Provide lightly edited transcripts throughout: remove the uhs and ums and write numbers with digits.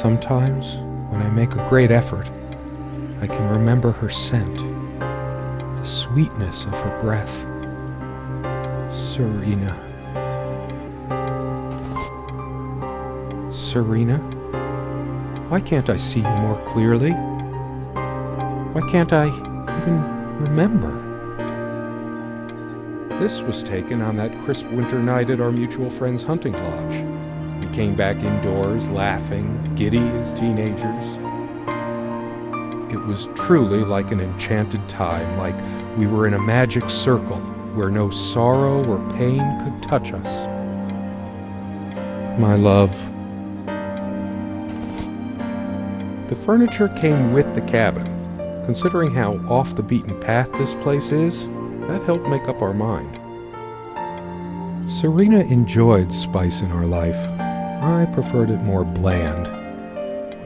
Sometimes, when I make a great effort, I can remember her scent, the sweetness of her breath. Serena. Serena? Why can't I see you more clearly? Why can't I even remember? This was taken on that crisp winter night at our mutual friend's hunting lodge. We came back indoors, laughing, giddy as teenagers. It was truly like an enchanted time, like we were in a magic circle where no sorrow or pain could touch us. My love. The furniture came with the cabin. Considering how off the beaten path this place is, that helped make up our mind. Serena enjoyed spice in our life. I preferred it more bland.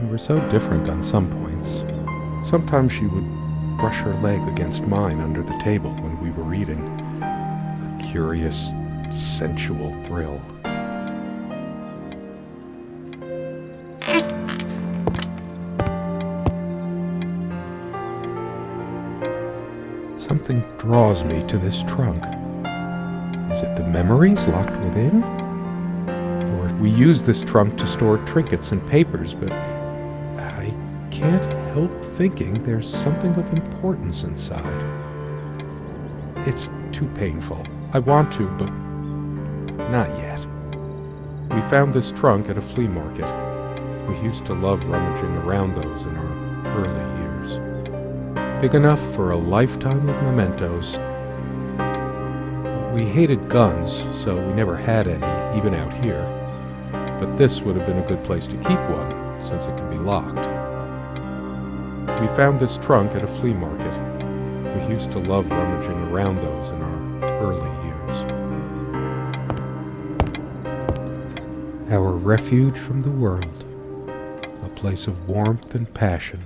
We were so different on some points. Sometimes she would brush her leg against mine under the table when we were eating. A curious, sensual thrill. Something draws me to this trunk. Is it the memories locked within? Or we use this trunk to store trinkets and papers, but I can't help thinking there's something of importance inside. It's too painful. I want to, but not yet. We found this trunk at a flea market. We used to love rummaging around those in our early years. Big enough for a lifetime of mementos. We hated guns, so we never had any, even out here. But this would have been a good place to keep one, since it can be locked. We found this trunk at a flea market. We used to love rummaging around those in our early years. Our refuge from the world, a place of warmth and passion.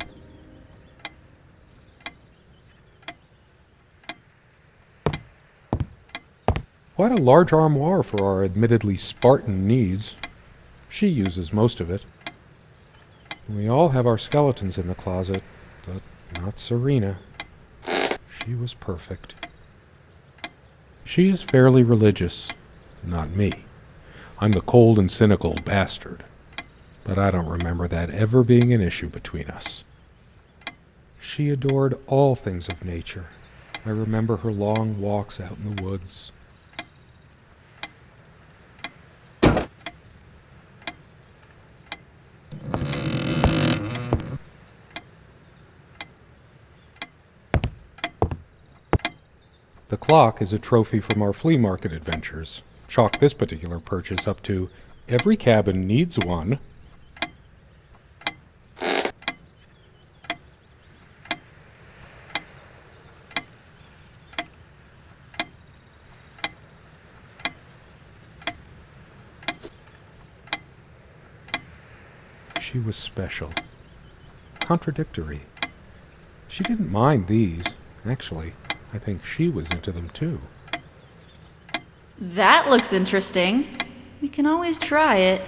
Quite a large armoire for our admittedly Spartan needs. She uses most of it. We all have our skeletons in the closet, but not Serena. She was perfect. She is fairly religious, not me. I'm the cold and cynical bastard, but I don't remember that ever being an issue between us. She adored all things of nature. I remember her long walks out in the woods. The clock is a trophy from our flea market adventures. Chalk this particular purchase up to, every cabin needs one. She was special. Contradictory. She didn't mind these, actually. I think she was into them too. That looks interesting. We can always try it.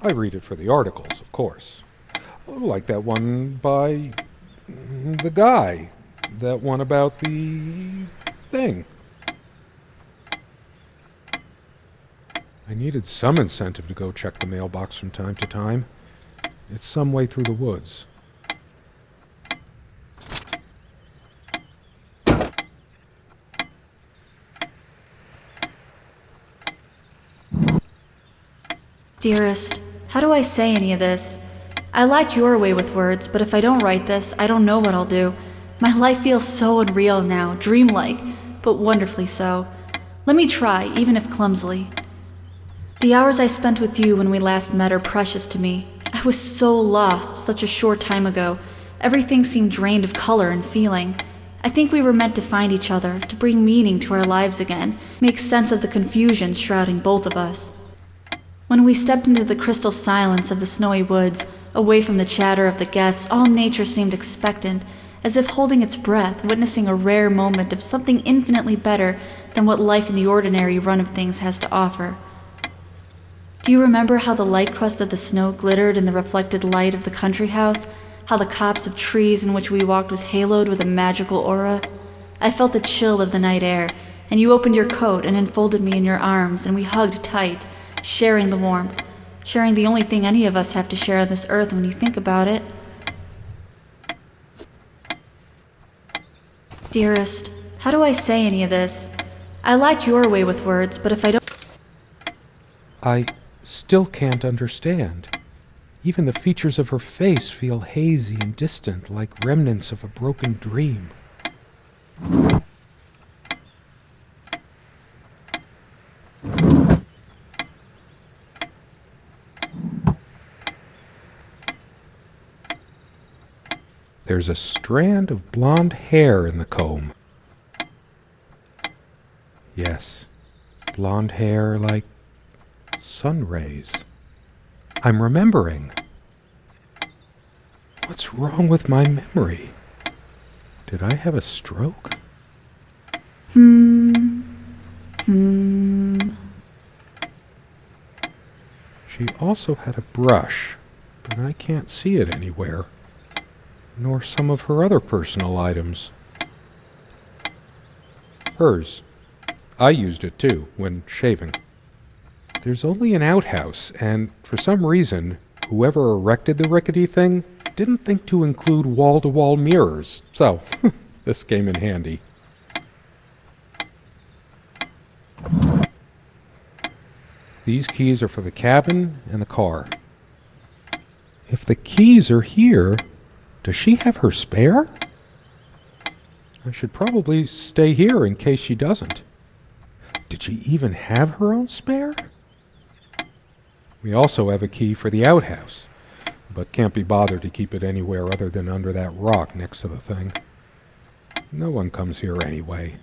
I read it for the articles, of course. Like that one by the guy. That one about the thing. I needed some incentive to go check the mailbox from time to time. It's some way through the woods. Dearest, how do I say any of this? I like your way with words, but if I don't write this, I don't know what I'll do. My life feels so unreal now, dreamlike, but wonderfully so. Let me try, even if clumsily. The hours I spent with you when we last met are precious to me. I was so lost such a short time ago. Everything seemed drained of color and feeling. I think we were meant to find each other, to bring meaning to our lives again, make sense of the confusion shrouding both of us. When we stepped into the crystal silence of the snowy woods, away from the chatter of the guests, all nature seemed expectant, as if holding its breath, witnessing a rare moment of something infinitely better than what life in the ordinary run of things has to offer. Do you remember how the light crust of the snow glittered in the reflected light of the country house? How the copse of trees in which we walked was haloed with a magical aura? I felt the chill of the night air, and you opened your coat and enfolded me in your arms, and we hugged tight, sharing the warmth, sharing the only thing any of us have to share on this earth when you think about it. Dearest, how do I say any of this? I like your way with words, but if I don't... I still can't understand. Even the features of her face feel hazy and distant, like remnants of a broken dream. There's a strand of blonde hair in the comb. Yes, blonde hair like sun rays. I'm remembering. What's wrong with my memory? Did I have a stroke? She also had a brush, but I can't see it anywhere, nor some of her other personal items. Hers. I used it too, when shaving. There's only an outhouse, and for some reason, whoever erected the rickety thing didn't think to include wall-to-wall mirrors, so this came in handy. These keys are for the cabin and the car. If the keys are here, does she have her spare? I should probably stay here in case she doesn't. Did she even have her own spare? We also have a key for the outhouse, but can't be bothered to keep it anywhere other than under that rock next to the thing. No one comes here anyway.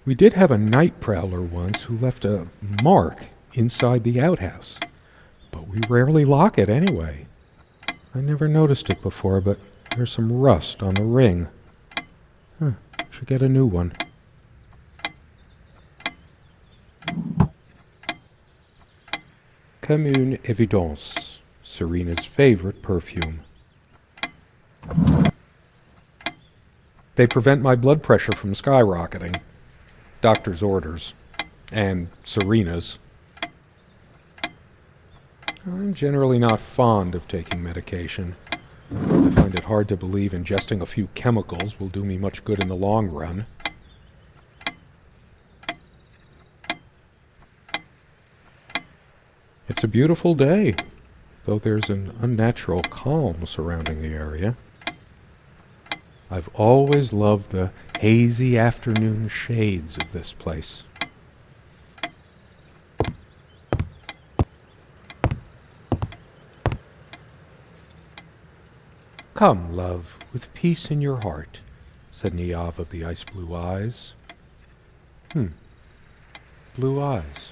We did have a night prowler once who left a mark inside the outhouse, but we rarely lock it anyway. I never noticed it before, but there's some rust on the ring. Should get a new one. Comme une évidence, Serena's favorite perfume. They prevent my blood pressure from skyrocketing. Doctor's orders. And Serena's. I'm generally not fond of taking medication. I find it hard to believe ingesting a few chemicals will do me much good in the long run. It's a beautiful day, though there's an unnatural calm surrounding the area. I've always loved the hazy afternoon shades of this place. Come, love, with peace in your heart, said Niamh of the ice-blue eyes. Blue eyes.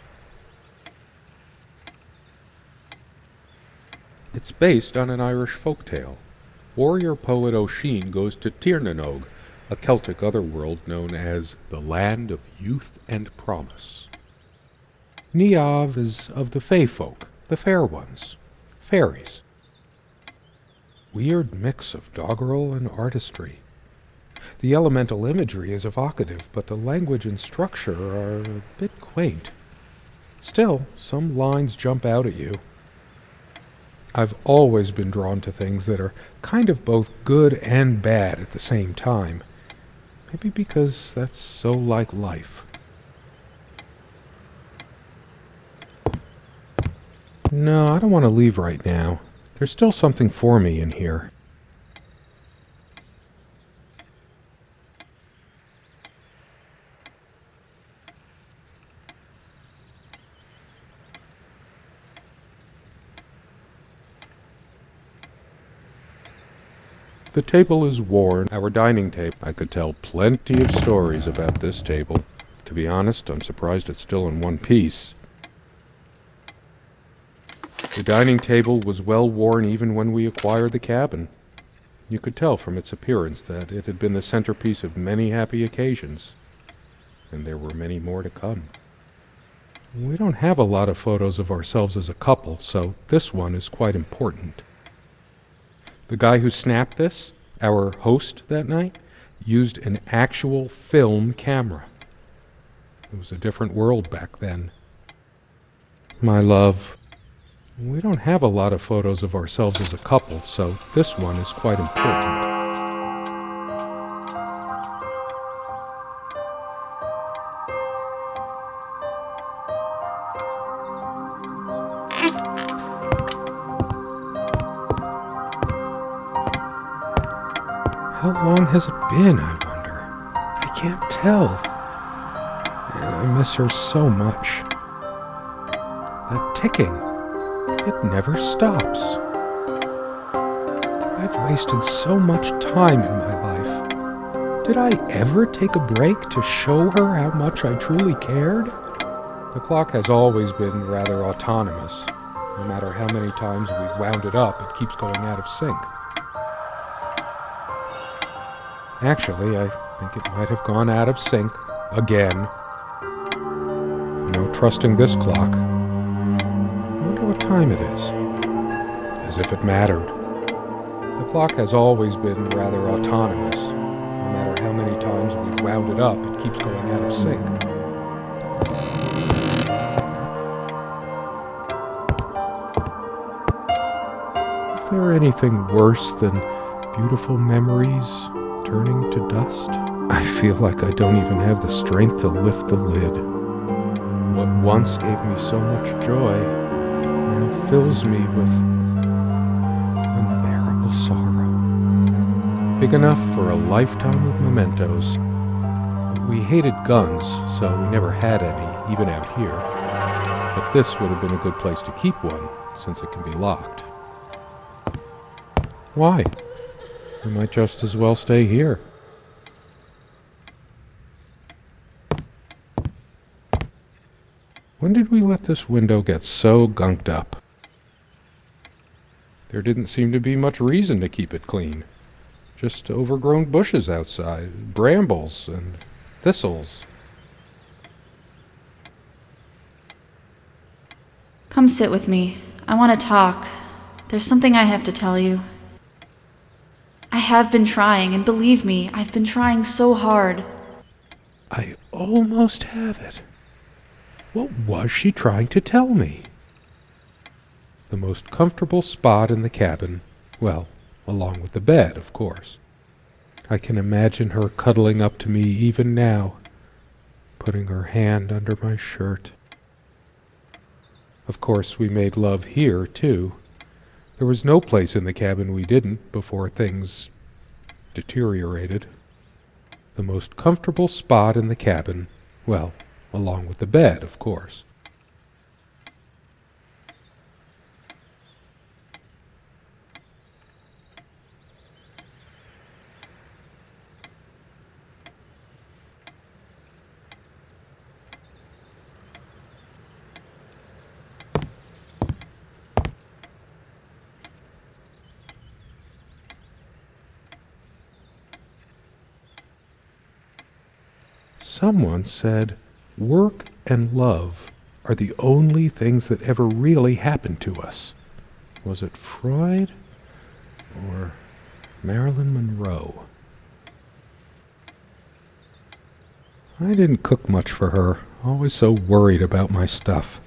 It's based on an Irish folktale. Warrior poet Oisin goes to Tirnanog, a Celtic otherworld known as the Land of Youth and Promise. Niamh is of the Fey folk, the fair ones, fairies. Weird mix of doggerel and artistry. The elemental imagery is evocative, but the language and structure are a bit quaint. Still, some lines jump out at you. I've always been drawn to things that are kind of both good and bad at the same time. Maybe because that's so like life. No, I don't want to leave right now. There's still something for me in here. The table is worn, our dining table. I could tell plenty of stories about this table. To be honest, I'm surprised it's still in one piece. The dining table was well worn even when we acquired the cabin. You could tell from its appearance that it had been the centerpiece of many happy occasions, and there were many more to come. We don't have a lot of photos of ourselves as a couple, so this one is quite important. The guy who snapped this, our host that night, used an actual film camera. It was a different world back then. My love, we don't have a lot of photos of ourselves as a couple, so this one is quite important. How long has it been, I wonder? I can't tell. And I miss her so much. That ticking, it never stops. I've wasted so much time in my life. Did I ever take a break to show her how much I truly cared? The clock has always been rather autonomous. No matter how many times we've wound it up, it keeps going out of sync. Actually, I think it might have gone out of sync again. No trusting this clock. I wonder what time it is. As if it mattered. The clock has always been rather autonomous. No matter how many times we've wound it up, it keeps going out of sync. Is there anything worse than beautiful memories turning to dust? I feel like I don't even have the strength to lift the lid. What once gave me so much joy now fills me with unbearable sorrow. Big enough for a lifetime of mementos. We hated guns, so we never had any, even out here. But this would have been a good place to keep one, since it can be locked. Why? We might just as well stay here. When did we let this window get so gunked up? There didn't seem to be much reason to keep it clean. Just overgrown bushes outside, brambles and thistles. Come sit with me. I want to talk. There's something I have to tell you. I have been trying, and believe me, I've been trying so hard. I almost have it. What was she trying to tell me? The most comfortable spot in the cabin, well, along with the bed, of course. I can imagine her cuddling up to me even now, putting her hand under my shirt. Of course, we made love here, too. There was no place in the cabin we didn't before things deteriorated. The most comfortable spot in the cabin, well, along with the bed, of course. Someone said, work and love are the only things that ever really happened to us. Was it Freud or Marilyn Monroe? I didn't cook much for her, always so worried about my stuff.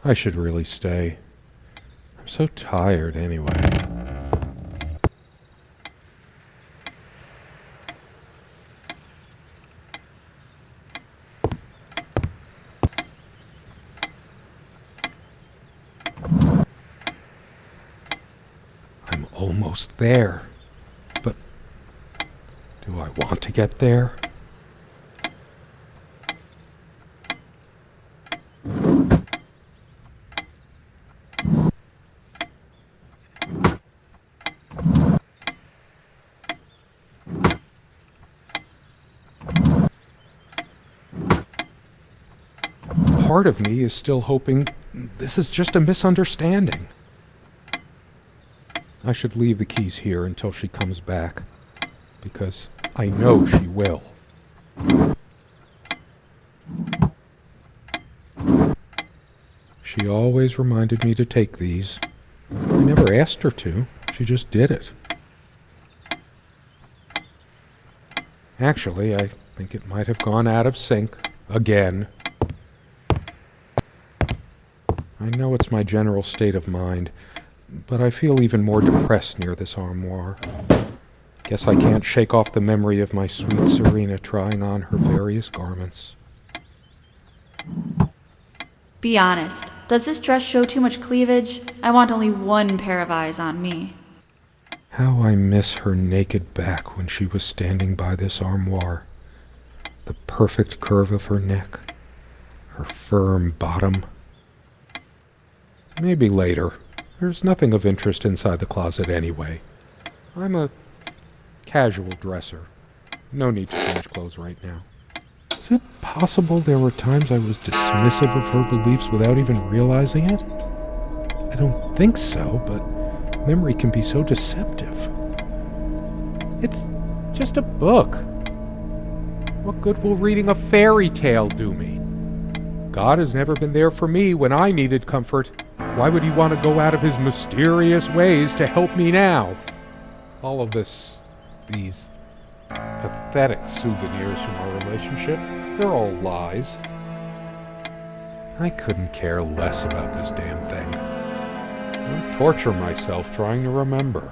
I should really stay. I'm so tired anyway. I'm almost there. I want to get there. Part of me is still hoping this is just a misunderstanding. I should leave the keys here until she comes back, because I know she will. She always reminded me to take these. I never asked her to. She just did it. Actually, I think it might have gone out of sync again. I know it's my general state of mind, but I feel even more depressed near this armoire. Guess I can't shake off the memory of my sweet Serena trying on her various garments. Be honest, does this dress show too much cleavage? I want only one pair of eyes on me. How I miss her naked back when she was standing by this armoire. The perfect curve of her neck, her firm bottom. Maybe later. There's nothing of interest inside the closet anyway. I'm a casual dresser. No need to change clothes right now. Is it possible there were times I was dismissive of her beliefs without even realizing it? I don't think so, but memory can be so deceptive. It's just a book. What good will reading a fairy tale do me? God has never been there for me when I needed comfort. Why would he want to go out of his mysterious ways to help me now? All of these pathetic souvenirs from our relationship, they're all lies. I couldn't care less about this damn thing. I torture myself trying to remember.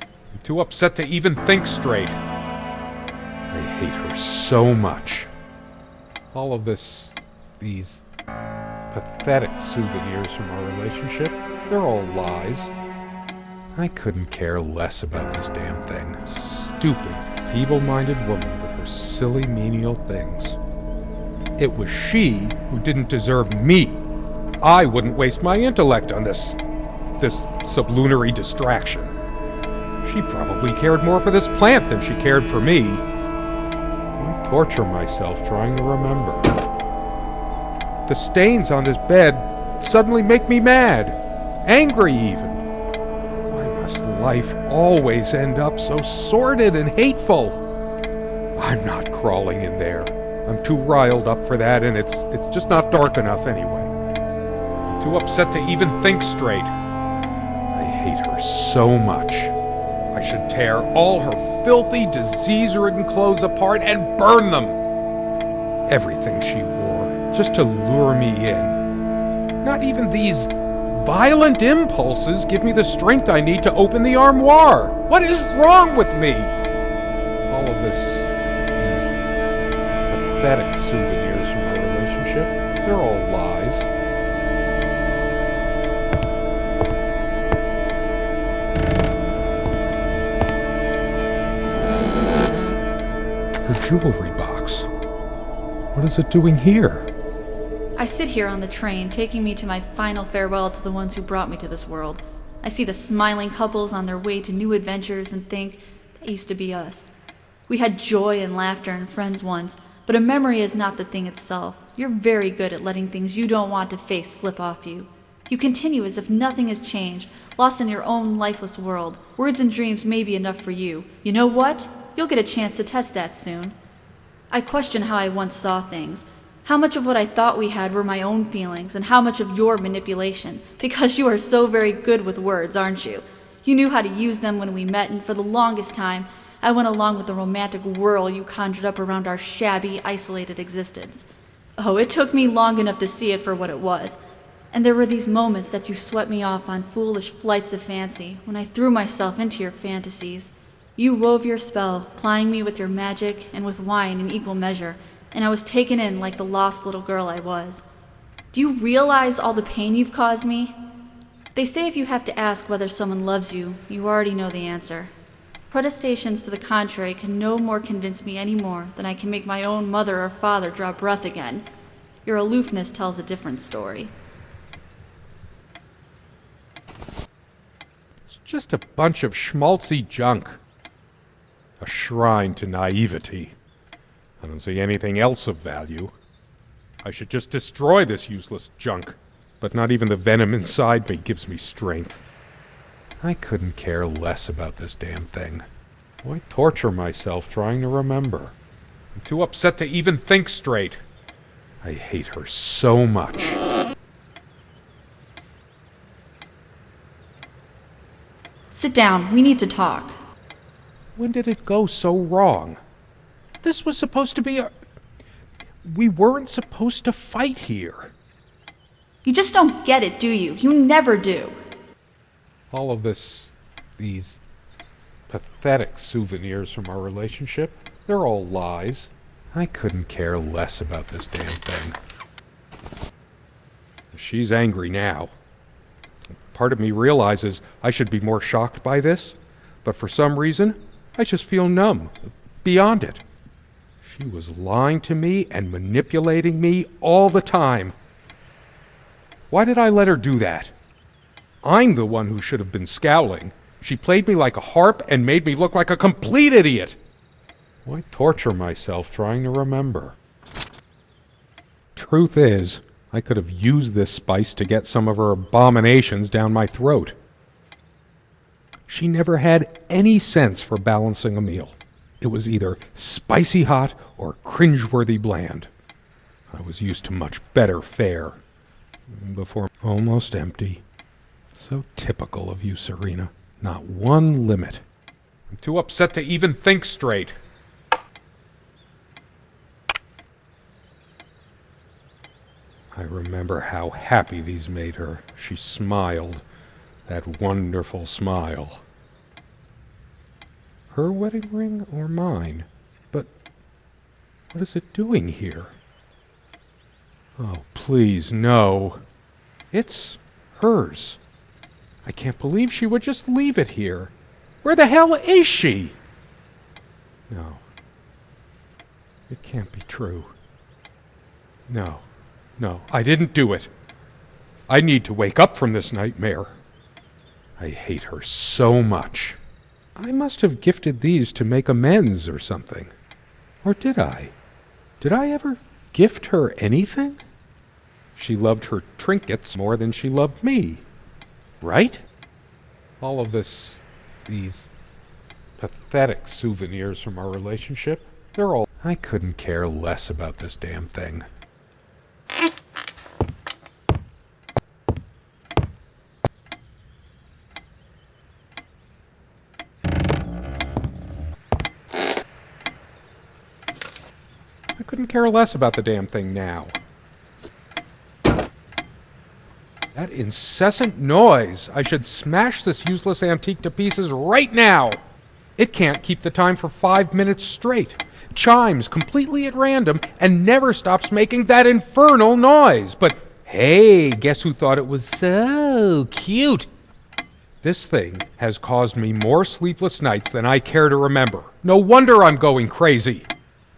I'm too upset to even think straight. I hate her so much. All of these pathetic souvenirs from our relationship, they're all lies. I couldn't care less about this damn thing. Stupid, feeble-minded woman with her silly, menial things. It was she who didn't deserve me. I wouldn't waste my intellect on this sublunary distraction. She probably cared more for this plant than she cared for me. I torture myself trying to remember. The stains on this bed suddenly make me mad. Angry, even. Why must life always end up so sordid and hateful? I'm not crawling in there. I'm too riled up for that, and it's just not dark enough anyway. I'm too upset to even think straight. I hate her so much. I should tear all her filthy, disease-ridden clothes apart and burn them. Everything she wore, just to lure me in. Not even these violent impulses give me the strength I need to open the armoire. What is wrong with me? All of these pathetic souvenirs from our relationship, they're all lies. Her jewelry box. What is it doing here? I sit here on the train, taking me to my final farewell to the ones who brought me to this world. I see the smiling couples on their way to new adventures and think, that used to be us. We had joy and laughter and friends once, but a memory is not the thing itself. You're very good at letting things you don't want to face slip off you. You continue as if nothing has changed, lost in your own lifeless world. Words and dreams may be enough for you. You know what? You'll get a chance to test that soon. I question how I once saw things. How much of what I thought we had were my own feelings, and how much of your manipulation, because you are so very good with words, aren't you? You knew how to use them when we met, and for the longest time, I went along with the romantic whirl you conjured up around our shabby, isolated existence. Oh, it took me long enough to see it for what it was. And there were these moments that you swept me off on foolish flights of fancy, when I threw myself into your fantasies. You wove your spell, plying me with your magic and with wine in equal measure, and I was taken in like the lost little girl I was. Do you realize all the pain you've caused me? They say if you have to ask whether someone loves you, you already know the answer. Protestations to the contrary can no more convince me any more than I can make my own mother or father draw breath again. Your aloofness tells a different story. It's just a bunch of schmaltzy junk. A shrine to naivety. I don't see anything else of value. I should just destroy this useless junk. But not even the venom inside me gives me strength. I couldn't care less about this damn thing. Why torture myself trying to remember? I'm too upset to even think straight. I hate her so much. Sit down, we need to talk. When did it go so wrong? This was supposed to be a... We weren't supposed to fight here. You just don't get it, do you? You never do. All of these pathetic souvenirs from our relationship, they're all lies. I couldn't care less about this damn thing. She's angry now. Part of me realizes I should be more shocked by this, but for some reason, I just feel numb, beyond it. She was lying to me and manipulating me all the time. Why did I let her do that? I'm the one who should have been scowling. She played me like a harp and made me look like a complete idiot. Why torture myself trying to remember? Truth is, I could have used this spice to get some of her abominations down my throat. She never had any sense for balancing a meal. It was either spicy hot or cringeworthy bland. I was used to much better fare. Before almost empty. So typical of you, Serena. Not one limit. I'm too upset to even think straight. I remember how happy these made her. She smiled. That wonderful smile. Her wedding ring or mine? But what is it doing here? Oh, please, no. It's hers. I can't believe she would just leave it here. Where the hell is she? No. It can't be true. No. No, I didn't do it. I need to wake up from this nightmare. I hate her so much. I must have gifted these to make amends or something. Or did I? Did I ever gift her anything? She loved her trinkets more than she loved me. Right? All of these pathetic souvenirs from our relationship, they're all... I couldn't care less about this damn thing. I couldn't care less about the damn thing now. That incessant noise! I should smash this useless antique to pieces right now! It can't keep the time for 5 minutes straight. Chimes completely at random and never stops making that infernal noise. But hey, guess who thought it was so cute? This thing has caused me more sleepless nights than I care to remember. No wonder I'm going crazy.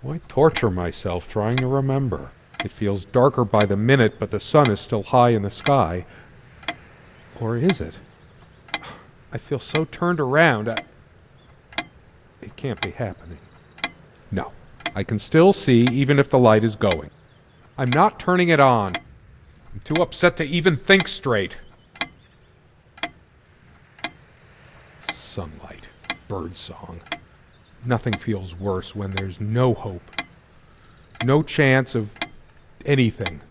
Why torture myself trying to remember? It feels darker by the minute, but the sun is still high in the sky. Or is it? I feel so turned around. It can't be happening. No. I can still see even if the light is going. I'm not turning it on. I'm too upset to even think straight. Sunlight. Birdsong. Nothing feels worse when there's no hope. No chance of anything.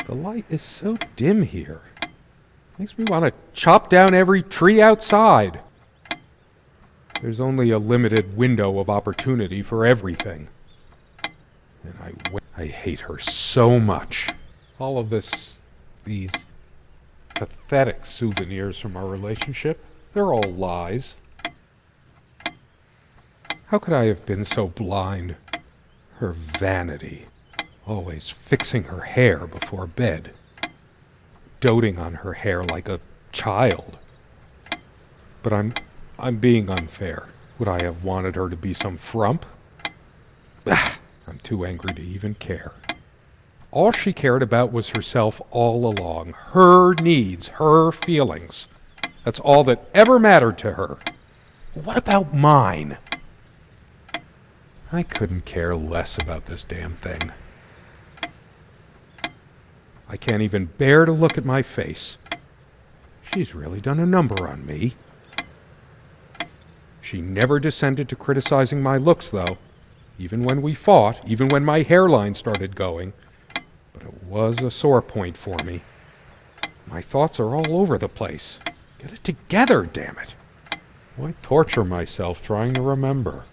The light is so dim here. Makes me want to chop down every tree outside. There's only a limited window of opportunity for everything. And I hate her so much. All of these pathetic souvenirs from our relationship, they're all lies. How could I have been so blind? Her vanity. Always fixing her hair before bed. Doting on her hair like a child. But I'm being unfair. Would I have wanted her to be some frump? Ah, I'm too angry to even care. All she cared about was herself all along. Her needs, her feelings. That's all that ever mattered to her. What about mine? I couldn't care less about this damn thing. I can't even bear to look at my face. She's really done a number on me. She never descended to criticizing my looks, though. Even when we fought, even when my hairline started going. But it was a sore point for me. My thoughts are all over the place. Get it together, damn it. Why torture myself trying to remember?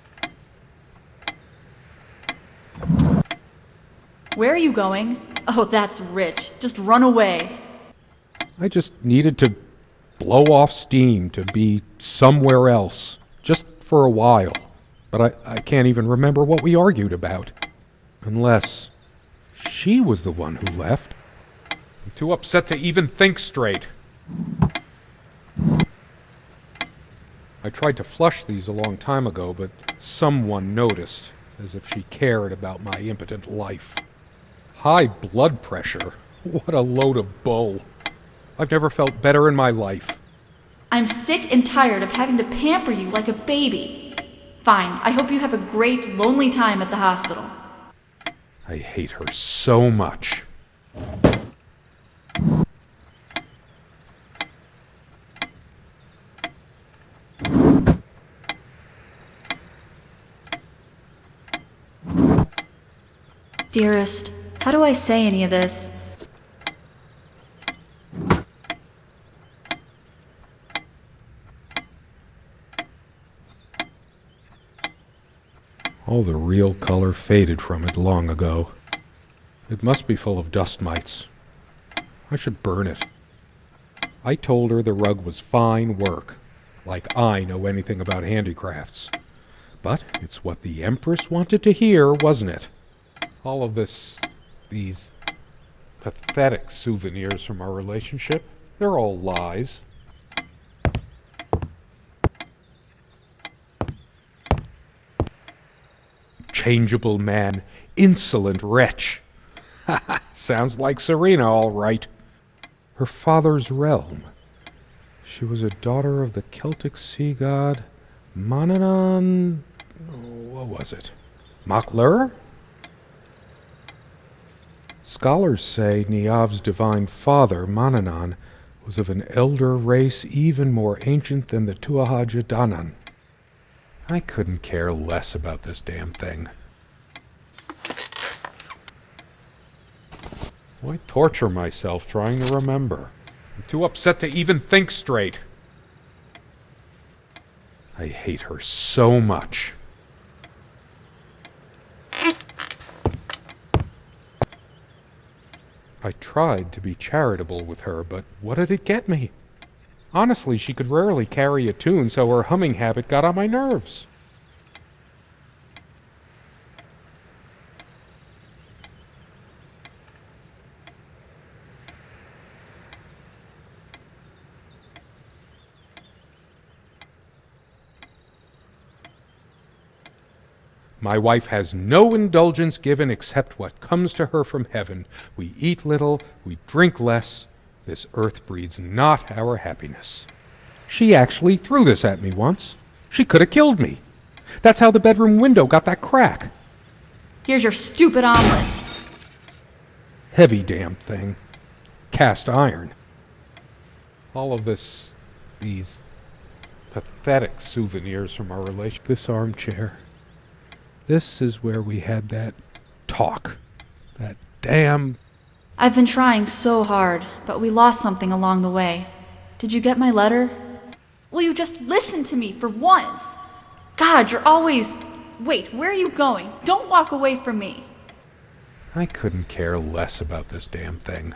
Where are you going? Oh, that's rich. Just run away. I just needed to blow off steam, to be somewhere else. Just for a while. But I can't even remember what we argued about. Unless she was the one who left. I'm too upset to even think straight. I tried to flush these a long time ago, but someone noticed, as if she cared about my impotent life. High blood pressure? What a load of bull. I've never felt better in my life. I'm sick and tired of having to pamper you like a baby. Fine, I hope you have a great, lonely time at the hospital. I hate her so much. Dearest, how do I say any of this? All the real color faded from it long ago. It must be full of dust mites. I should burn it. I told her the rug was fine work, like I know anything about handicrafts. But it's what the Empress wanted to hear, wasn't it? All of these pathetic souvenirs from our relationship, they're all lies. Changeable man, insolent wretch. Sounds like Serena, all right. Her father's realm. She was a daughter of the Celtic sea god Manannán. What was it? Maclur? Scholars say Niamh's divine father, Manannán, was of an elder race even more ancient than the Tuatha Danann. I couldn't care less about this damn thing. Why torture myself trying to remember? I'm too upset to even think straight. I hate her so much. I tried to be charitable with her, but what did it get me? Honestly, she could rarely carry a tune, so her humming habit got on my nerves. My wife has no indulgence given except what comes to her from heaven. We eat little, we drink less. This earth breeds not our happiness. She actually threw this at me once. She could have killed me. That's how the bedroom window got that crack. Here's your stupid omelet. Heavy damn thing. Cast iron. All of these pathetic souvenirs from our relationship. This armchair. This is where we had that talk. That damn... I've been trying so hard, but we lost something along the way. Did you get my letter? Will you just listen to me for once? God, you're always... Wait, where are you going? Don't walk away from me. I couldn't care less about this damn thing.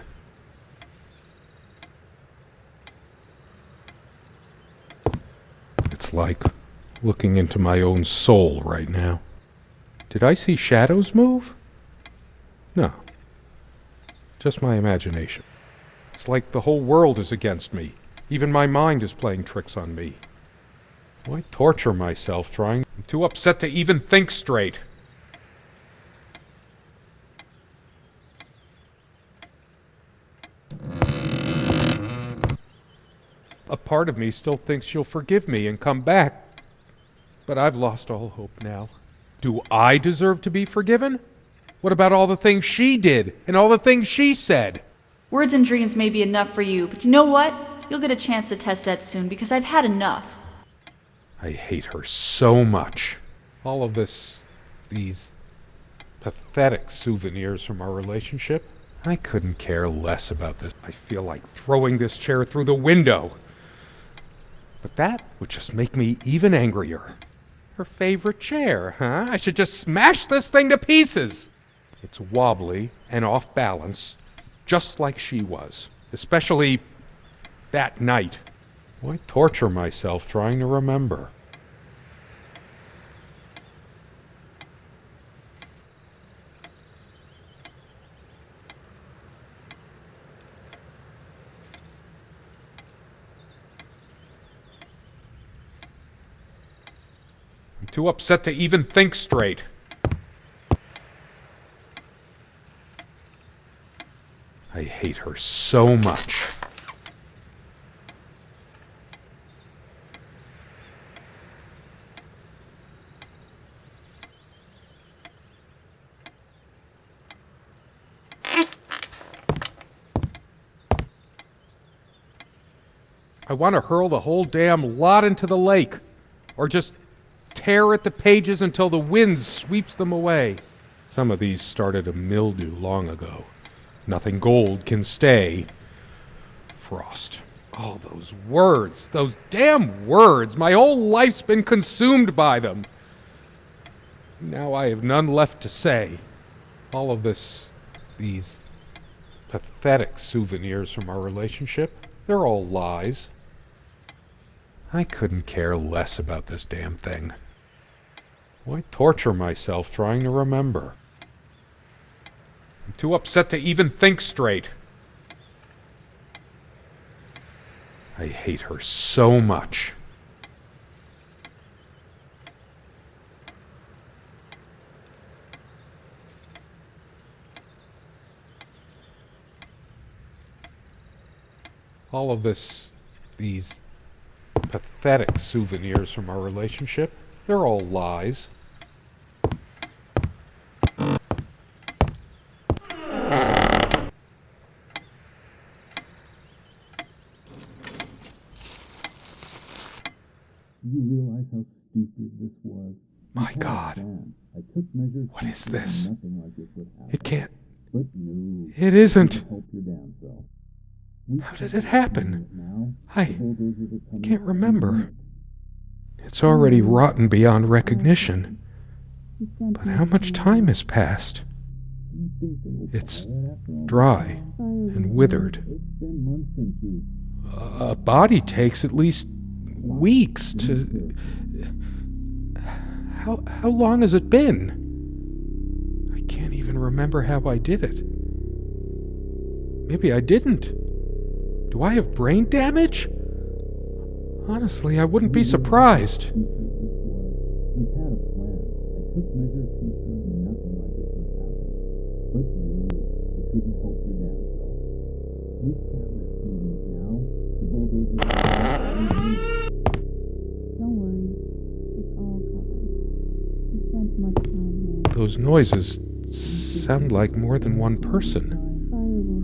It's like looking into my own soul right now. Did I see shadows move? No. Just my imagination. It's like the whole world is against me. Even my mind is playing tricks on me. Why torture myself trying? I'm too upset to even think straight. A part of me still thinks she'll forgive me and come back, but I've lost all hope now. Do I deserve to be forgiven? What about all the things she did and all the things she said? Words and dreams may be enough for you, but you know what? You'll get a chance to test that soon because I've had enough. I hate her so much. All of these pathetic souvenirs from our relationship. I couldn't care less about this. I feel like throwing this chair through the window. But that would just make me even angrier. Her favorite chair, huh? I should just smash this thing to pieces. It's wobbly and off balance, just like she was. Especially that night. Why torture myself trying to remember? I'm too upset to even think straight. I hate her so much. I want to hurl the whole damn lot into the lake, or just tear at the pages until the wind sweeps them away. Some of these started to mildew long ago. Nothing gold can stay. Frost. All those words, those damn words. My whole life's been consumed by them. Now I have none left to say. All of these pathetic souvenirs from our relationship, they're all lies. I couldn't care less about this damn thing. Why torture myself trying to remember? I'm too upset to even think straight. I hate her so much. All of these pathetic souvenirs from our relationship, they're all lies. You realize how stupid this was? My God. I took measures. What is this? Nothing like this would happen. It can't. But no. It isn't. Help your damn self. How did it happen? Now, I the bulldozers are coming can't in remember. a minute. It's already rotten beyond recognition. But how much time has passed? Do you think they will It's buy it after all dry this time? and withered. It's been months since you. A body takes at least weeks to... How long has it been? I can't even remember how I did it. Maybe I didn't. Do I have brain damage? Honestly, I wouldn't be surprised. We had a plan. I took measures to ensure nothing like this would happen. But no, it couldn't help your damn self. We can't risk moving it now. The bulldozers are Don't worry, it's all covered. We spent much time here. Those noises sound like more than one person.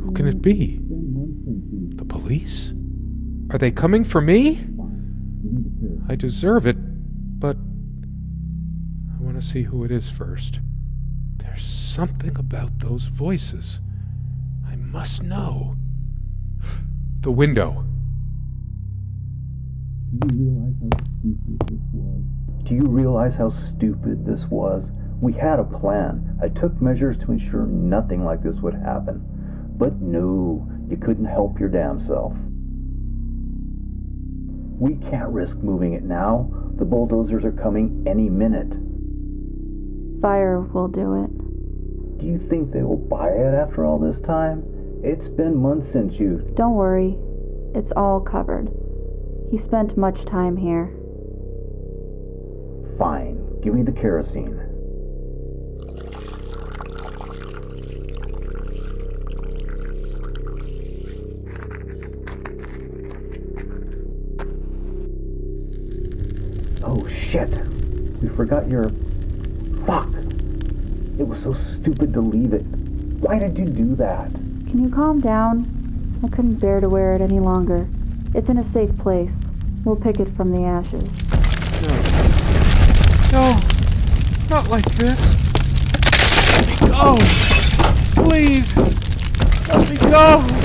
Who can it be? The police? Are they coming for me? I deserve it, but I want to see who it is first. There's something about those voices. I must know. The window. Do you realize how stupid this was? We had a plan. I took measures to ensure nothing like this would happen. But no, you couldn't help your damn self. We can't risk moving it now. The bulldozers are coming any minute. Fire will do it. Do you think they will buy it after all this time? It's been months since you... Don't worry, it's all covered. He spent much time here. Fine. Give me the kerosene. Oh shit. We forgot your... Fuck. It was so stupid to leave it. Why did you do that? Can you calm down? I couldn't bear to wear it any longer. It's in a safe place. We'll pick it from the ashes. No, not like this. Let me go. Please, let me go.